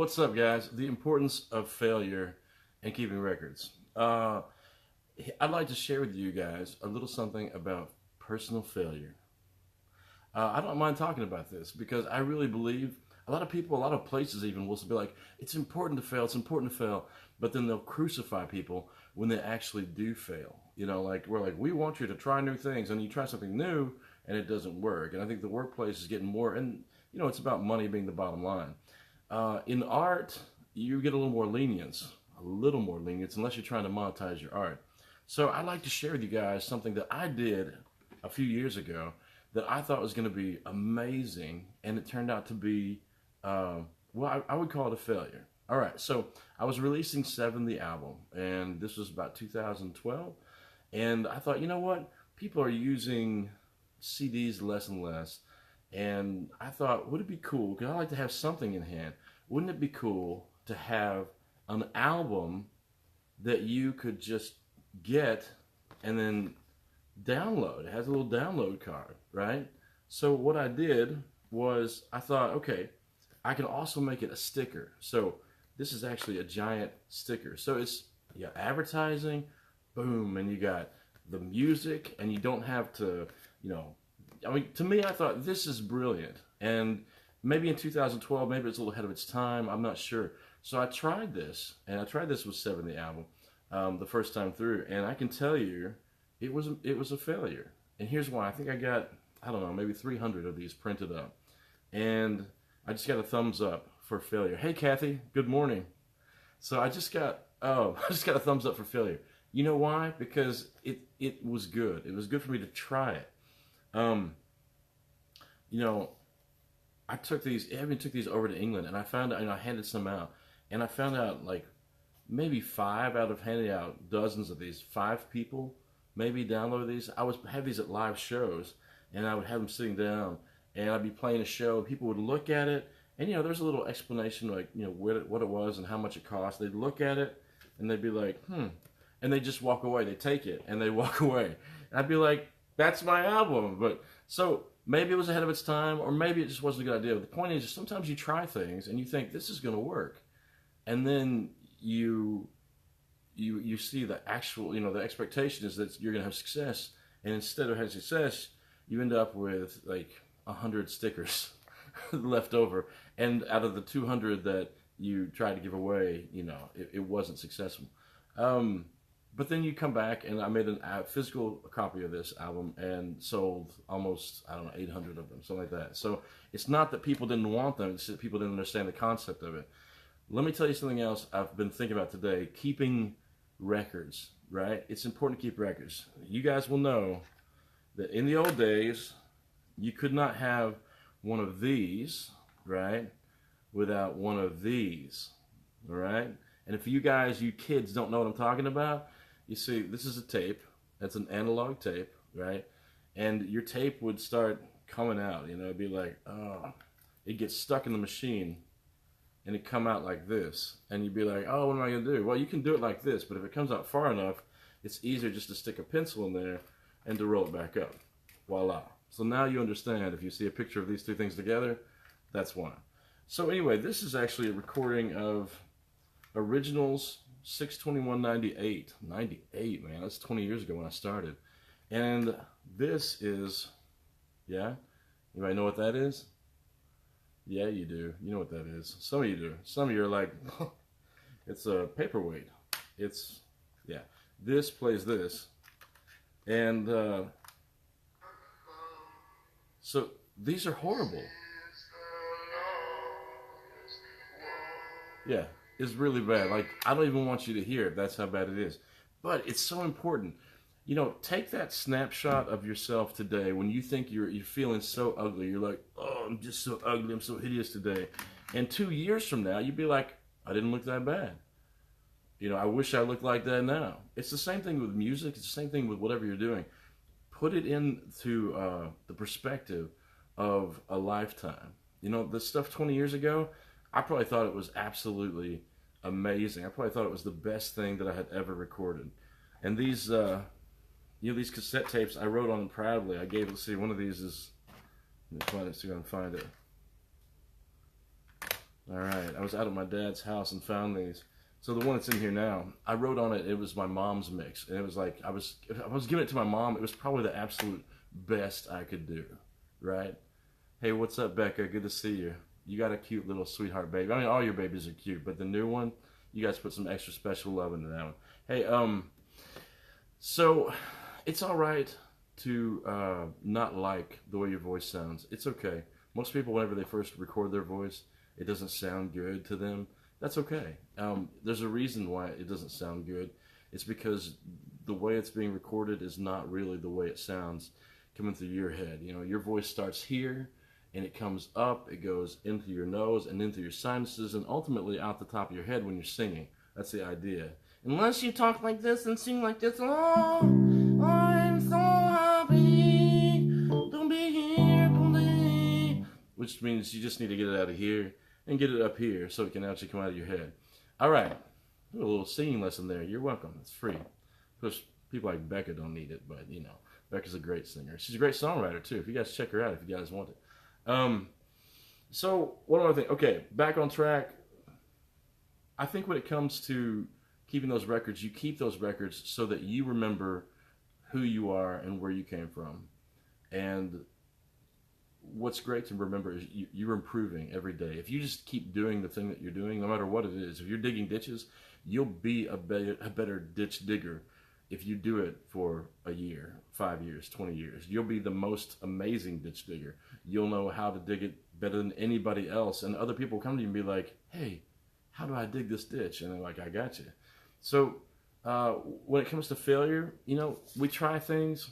What's up, guys? The importance of failure and keeping records. I'd like to share with you guys a little something about personal failure. I don't mind talking about this because I really believe a lot of people, a lot of places even will be like, it's important to fail, it's important to fail, but then they'll crucify people when they actually do fail. You know, like we're like, we want you to try new things, and you try something new and it doesn't work. And I think the workplace is getting more, and you know, it's about money being the bottom line. In art, you get a little more lenience, unless you're trying to monetize your art. So I'd like to share with you guys something that I did a few years ago that I thought was going to be amazing, and it turned out to be, I would call it a failure. All right, so I was releasing Seven, the album, and this was about 2012, and I thought, you know what? People are using CDs less and less, and I thought, would it be cool, because I like to have something in hand, wouldn't it be cool to have an album that you could just get and then download? It has a little download card, right? So what I did was I thought, okay, I can also make it a sticker. So this is actually a giant sticker. So it's advertising, boom, and you got the music, and you don't have to, I mean, to me, I thought this is brilliant. And maybe in 2012, maybe it's a little ahead of its time. I'm not sure. So I tried this, and I tried this with Seven, the album, the first time through, and I can tell you, it was a failure. And here's why. I think I got, I don't know, maybe 300 of these printed up, and I just got a thumbs up for failure. Hey, Kathy, good morning. So I just got a thumbs up for failure. You know why? Because it was good. It was good for me to try it. I took these over to England, and I found out, and I handed some out, and I found out like maybe 5 out of handing out dozens of these, 5 people maybe download these. I would have these at live shows, and I would have them sitting down, and I'd be playing a show. People would look at it, and there's a little explanation, like what it was and how much it cost. They'd look at it, and they'd be like, and they just walk away. They take it and they walk away. And I'd be like, that's my album. But so maybe it was ahead of its time, or maybe it just wasn't a good idea. But the point is, sometimes you try things and you think this is going to work, and then you see the actual, the expectation is that you're going to have success, and instead of having success, you end up with like 100 stickers left over, and out of the 200 that you tried to give away, it wasn't successful. But then you come back, and I made a physical copy of this album and sold almost, 800 of them, something like that. So it's not that people didn't want them, it's that people didn't understand the concept of it. Let me tell you something else I've been thinking about today. Keeping records, right? It's important to keep records. You guys will know that in the old days, you could not have one of these, right, without one of these, all right? And if you kids don't know what I'm talking about, you see, this is a tape. That's an analog tape, right? And your tape would start coming out, it'd be like, it gets stuck in the machine, and it come out like this. And you'd be like, oh, what am I going to do? Well, you can do it like this, but if it comes out far enough, it's easier just to stick a pencil in there and to roll it back up. Voila. So now you understand, if you see a picture of these two things together, that's why. So anyway, this is actually a recording of Originals 6/21/98. 98, man, that's 20 years ago when I started. And this is, anybody know what that is? Yeah, you do. You know what that is. Some of you do. Some of you are like, it's a paperweight. This plays this. And so these are horrible. Yeah, it's really bad. Like, I don't even want you to hear it. That's how bad it is. But it's so important. Take that snapshot of yourself today when you think you're feeling so ugly. You're like, oh, I'm just so ugly. I'm so hideous today. And 2 years from now, you'd be like, I didn't look that bad. I wish I looked like that now. It's the same thing with music. It's the same thing with whatever you're doing. Put it into the perspective of a lifetime. The stuff 20 years ago, I probably thought it was absolutely amazing. I probably thought it was the best thing that I had ever recorded. And these, these cassette tapes, I wrote on them proudly. I gave, let's see, one of these is, let me find it, see if I can find it. All right, I was out at my dad's house and found these. So the one that's in here now, I wrote on it. It was my mom's mix, and it was like I was giving it to my mom. It was probably the absolute best I could do, right? Hey, what's up, Becca? Good to see you. You got a cute little sweetheart baby. I mean, all your babies are cute, but the new one, you guys put some extra special love into that one. Hey, so it's all right to not like the way your voice sounds. It's okay. Most people, whenever they first record their voice, it doesn't sound good to them. That's okay. There's a reason why it doesn't sound good. It's because the way it's being recorded is not really the way it sounds coming through your head. You know, your voice starts here and it comes up, it goes into your nose and into your sinuses and ultimately out the top of your head when you're singing. That's the idea. Unless you talk like this and sing like this, oh, I'm so happy to be here today. Which means you just need to get it out of here and get it up here so it can actually come out of your head. All right, a little singing lesson there. You're welcome. It's free. Of course, people like Becca don't need it, but you know, Becca's a great singer. She's a great songwriter too. If you guys check her out, if you guys want it. So one other thing. Okay, back on track. I think when it comes to keeping those records, you keep those records so that you remember who you are and where you came from. And what's great to remember is you're improving every day. If you just keep doing the thing that you're doing, no matter what it is, if you're digging ditches, you'll be a better ditch digger if you do it for a year, 5 years, 20 years. You'll be the most amazing ditch digger. You'll know how to dig it better than anybody else. And other people come to you and be like, hey, how do I dig this ditch? And they're like, I got you. So when it comes to failure, you know, we try things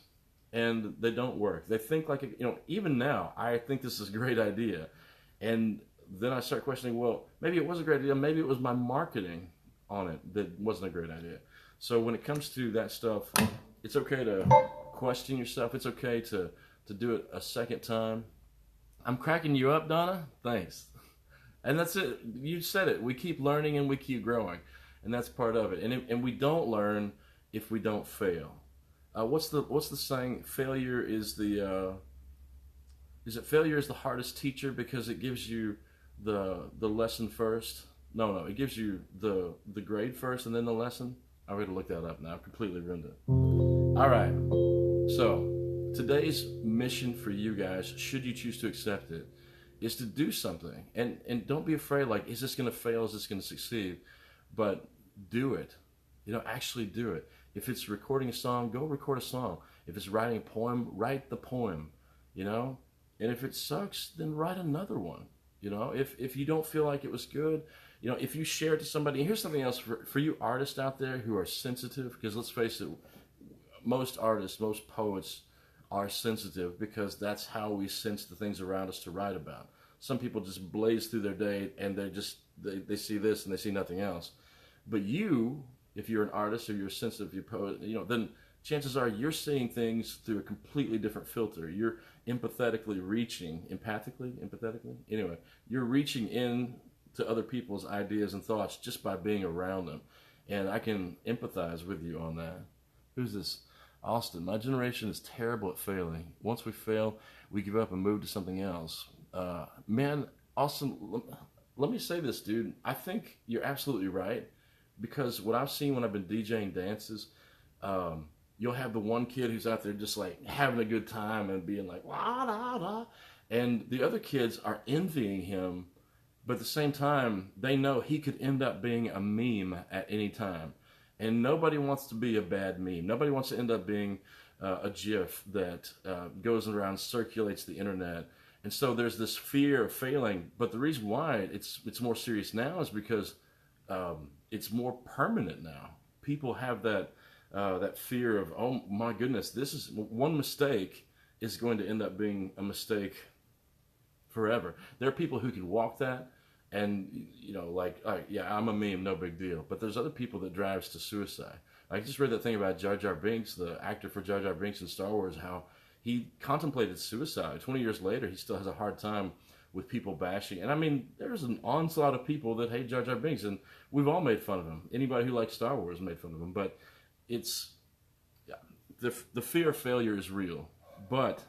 and they don't work. They think like, you know, even now, I think this is a great idea. And then I start questioning, well, maybe it was a great idea. Maybe it was my marketing on it that wasn't a great idea. So when it comes to that stuff, it's okay to question yourself. It's okay to do it a second time. I'm cracking you up, Donna. Thanks. And that's it. You said it. We keep learning and we keep growing. And that's part of it. And we don't learn if we don't fail. What's the saying? Failure is failure is the hardest teacher because it gives you the lesson first? No, it gives you the grade first and then the lesson. I'm going to look that up now. I've completely ruined it. All right. So today's mission for you guys, should you choose to accept it, is to do something. And don't be afraid, like, is this going to fail? Is this going to succeed? But do it. You know, actually do it. If it's recording a song, go record a song. If it's writing a poem, write the poem, you know? And if it sucks, then write another one, you know? If you don't feel like it was good, you know, if you share it to somebody, and here's something else for you artists out there who are sensitive, because let's face it, most artists, most poets are sensitive because that's how we sense the things around us to write about. Some people just blaze through their day and they see this and they see nothing else. But you, if you're an artist or you're sensitive, you're a poet, you know, then chances are you're seeing things through a completely different filter. You're empathetically, anyway, you're reaching in to other people's ideas and thoughts just by being around them. And I can empathize with you on that. Who's this? Austin. My generation is terrible at failing. Once we fail, we give up and move to something else. Man, Austin, let me say this, dude. I think you're absolutely right. Because what I've seen when I've been DJing dances, you'll have the one kid who's out there just like having a good time and being like, la, la, la. And the other kids are envying him, but at the same time, they know he could end up being a meme at any time. And nobody wants to be a bad meme. Nobody wants to end up being a GIF that goes around, circulates the internet. And so there's this fear of failing. But the reason why it's more serious now is because it's more permanent now. People have that fear of, oh my goodness, this is one mistake is going to end up being a mistake forever. There are people who can walk that and, you know, like, all right, yeah, I'm a meme, no big deal. But there's other people that drives to suicide. I just read that thing about Jar Jar Binks, the actor for Jar Jar Binks in Star Wars, how he contemplated suicide. 20 years later, he still has a hard time with people bashing. And I mean, there's an onslaught of people that hate Jar Jar Binks, and we've all made fun of him. Anybody who likes Star Wars made fun of him. But it's, yeah, the fear of failure is real. But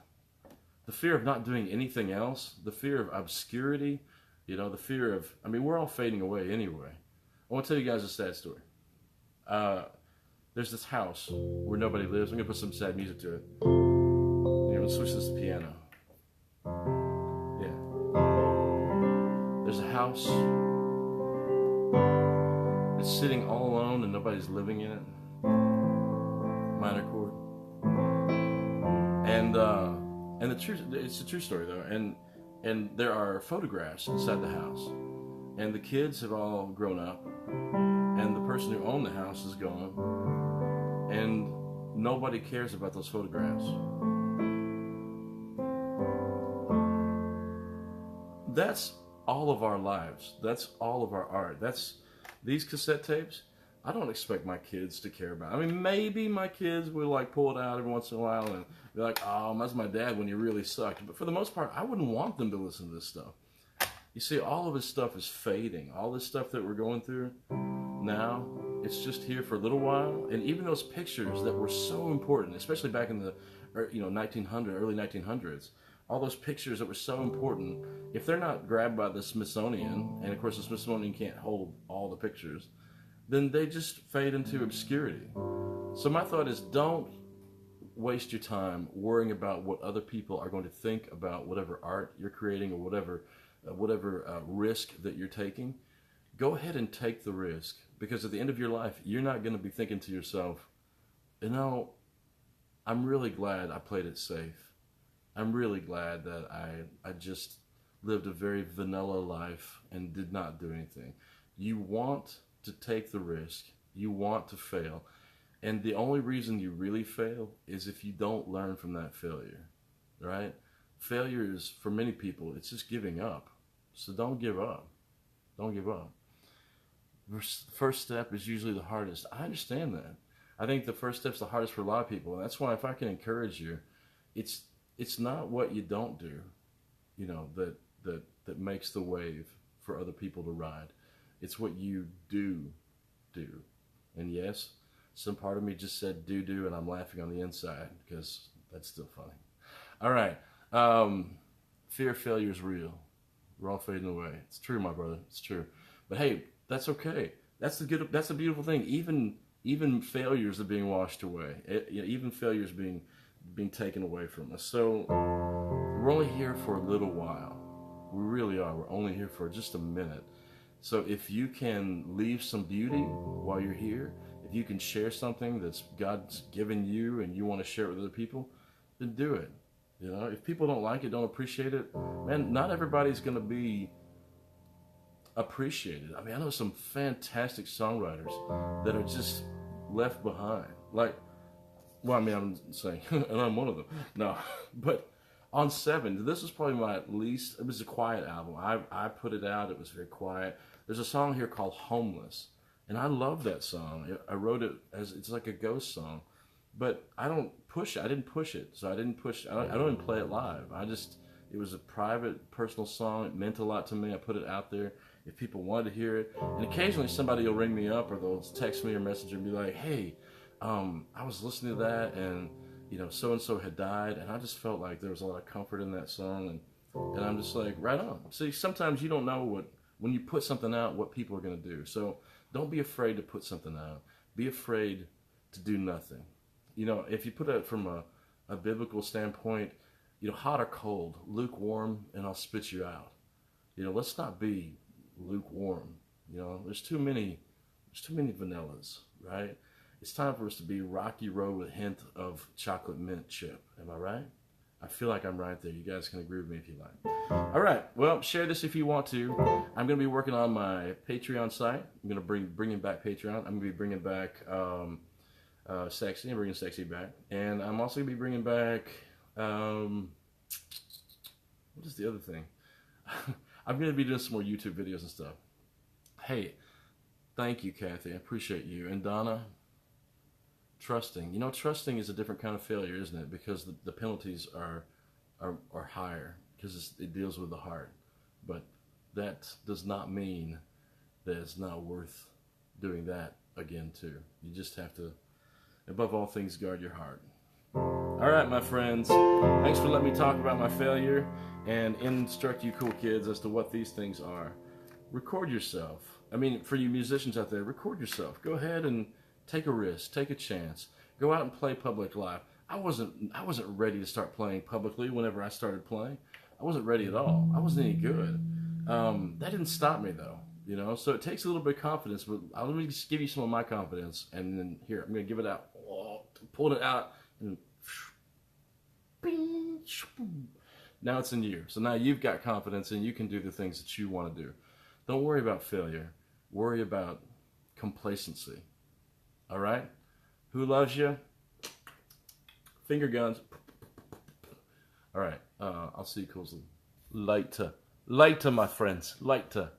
the fear of not doing anything else, the fear of obscurity, You know, the fear of, I mean, we're all fading away anyway. I want to tell you guys a sad story. Uh, there's this house where nobody lives. I'm going to put some sad music to it. You know, let's switch this to piano. Yeah. There's a house. It's sitting all alone and nobody's living in it. Minor chord. And the truth, it's a true story though. And there are photographs inside the house. And the kids have all grown up. And the person who owned the house is gone. And nobody cares about those photographs. That's all of our lives. That's all of our art. That's these cassette tapes. I don't expect my kids to care about it. I mean, maybe my kids will like pull it out every once in a while and be like, oh, that's my dad when he really sucked. But for the most part, I wouldn't want them to listen to this stuff. You see, all of this stuff is fading. All this stuff that we're going through now, it's just here for a little while. And even those pictures that were so important, especially back in the 1900, early 1900s, all those pictures that were so important, if they're not grabbed by the Smithsonian, and of course the Smithsonian can't hold all the pictures, then they just fade into obscurity. So my thought is, don't waste your time worrying about what other people are going to think about whatever art you're creating or whatever risk that you're taking. Go ahead and take the risk, because at the end of your life, you're not going to be thinking to yourself, you know, I'm really glad I played it safe. I'm really glad that I just lived a very vanilla life and did not do anything. You want to take the risk. You want to fail. And the only reason you really fail is if you don't learn from that failure, right? Failure is, for many people, it's just giving up. So don't give up. Don't give up. The first step is usually the hardest. I understand that. I think the first step's the hardest for a lot of people. And that's why if I can encourage you, it's not what you don't do, you know, that makes the wave for other people to ride. It's what you do. And yes, some part of me just said do, and I'm laughing on the inside because that's still funny. All right. Fear of failure is real. We're all fading away. It's true, my brother. It's true. But hey, that's okay. That's a beautiful thing. Even failures are being washed away. Even failures being taken away from us. So we're only here for a little while. We really are. We're only here for just a minute. So if you can leave some beauty while you're here, if you can share something that's God's given you and you want to share it with other people, then do it. You know, if people don't like it, don't appreciate it, man, not everybody's going to be appreciated. I mean, I know some fantastic songwriters that are just left behind. Like, well, I mean, I'm saying, and I'm one of them. No, but on 7, this was probably my least, it was a quiet album. I put it out, it was very quiet. There's a song here called Homeless, and I love that song. I wrote it as, it's like a ghost song, but I don't push it. I didn't push it, so I didn't push, I don't even play it live. It was a private, personal song. It meant a lot to me. I put it out there. If people wanted to hear it, and occasionally somebody will ring me up or they'll text me or message and be like, hey, I was listening to that, and you know, so-and-so had died, and I just felt like there was a lot of comfort in that song, and I'm just like, right on. See, sometimes you don't know when you put something out, what people are going to do. So don't be afraid to put something out. Be afraid to do nothing. You know, if you put it from a biblical standpoint, you know, hot or cold, lukewarm, and I'll spit you out. You know, let's not be lukewarm. You know, there's too many vanillas, right? It's time for us to be Rocky Road with a hint of chocolate mint chip. Am I right? I feel like I'm right there. You guys can agree with me if you like. All right. Well, share this if you want to. I'm going to be working on my Patreon site. I'm going to bringing back Patreon. I'm going to be bringing back Sexy. I'm bringing Sexy back. And I'm also going to be bringing back, what is the other thing? I'm going to be doing some more YouTube videos and stuff. Hey, thank you, Kathy. I appreciate you. And Donna, trusting. You know, trusting is a different kind of failure, isn't it? Because the penalties are higher because it deals with the heart. But that does not mean that it's not worth doing that again too. You just have to, above all things, guard your heart. All All right, my friends. Thanks for letting me talk about my failure and instruct you cool kids as to what these things are. Record yourself. I mean, for you musicians out there, record yourself. Go ahead and take a risk, take a chance. Go out and play public live. I wasn't ready to start playing publicly whenever I started playing. I wasn't ready at all. I wasn't any good. That didn't stop me though, you know. So it takes a little bit of confidence, but let me just give you some of my confidence, and then here I'm gonna give it out. Pulling it out, and now it's in you. So now you've got confidence, and you can do the things that you want to do. Don't worry about failure. Worry about complacency. All right? Who loves you? Finger guns. All right. I'll see you cool. Later, my friends. Later.